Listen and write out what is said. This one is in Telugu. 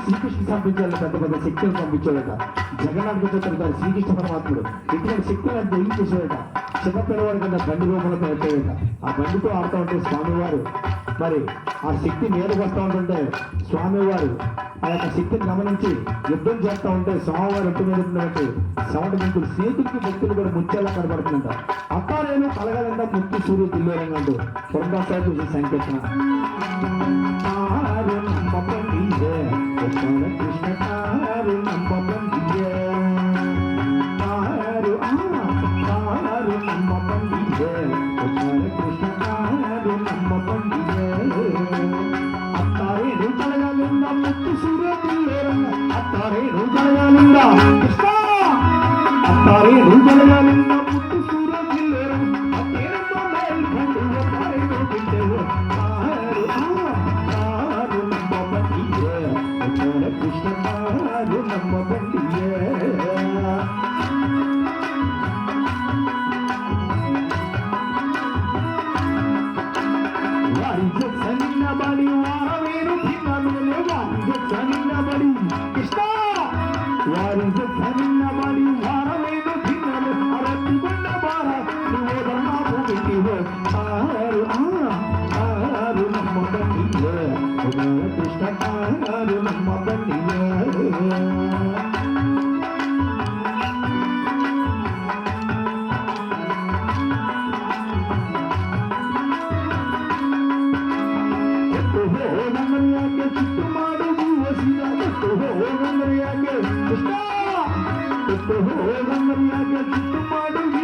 శ్రీకృష్ణ పంపించాలి, పెద్ద పెద్ద శక్తులు పంపించాడట. జగన్నాథుడు గారు శ్రీకృష్ణ పరమాత్ముడు ఇటువంటి శక్తులను జయించేసాడట. చిన్నపిల్లవాడి కింద బండి రూపంలో పెట్టాడట. ఆ బండితో ఆడుతూ ఉంటే స్వామివారు మరి ఆ శక్తి మీదకి వస్తూ ఉంటుంటే స్వామివారు ఆ యొక్క శక్తిని గమనించి యుద్ధం చేస్తూ ఉంటే స్వామివారు ఎట్టు మీద ఉన్నట్టు సౌండ్ మీకు చేతులకి భక్తులు కూడా ముత్యాలా కనబడుతుందంట. అప్పారేను కలగాలంటే ముక్తి సూర్యుడు దిల్లేరంగా అంటూ పురంధాసారి చూసి సంకేతన కృష్ణ కారు నమ్మ బండియ కారు కారు నమ్మ బండియ కృష్ణ కారు నమ్మ బండియ అత్తారేను కలగాలింద ముక్తి సూర్యుడు అత్తారేను కలగాలింద కృష్ణ అత్తారేను కలగాలింద ముక్తి సూర్యుడు అత్తేరమ్మ మేల్ కండు అత్తారేను తింటేవు కారు కారు నమ్మ బండియ కృష్ణ కారు నమ్మ బండియ వారి సన్నబడి వారవేరు భిన్నమే వారి సన్నబడి కృష్ణ వారి సన్నబడి వారవేరు భిన్నమే అరటికొండ బార నువ్వెదన్నా భూమికి కారు కారు నమ్మ బండియ కృష్ణ కారు నమ్మ బండియ ಚಿಟ್ಟು ಮಾಡುವುದು ವಸಿದ ಚಿಟ್ಟು ಹೋಗಂದ್ರೆ ಯಾಕೆ ಕೃಷ್ಣ ಚಿಟ್ಟು ಹೋಗಂದ್ರೆ ಯಾಕೆ ಚಿಟ್ಟು ಮಾಡುವುದು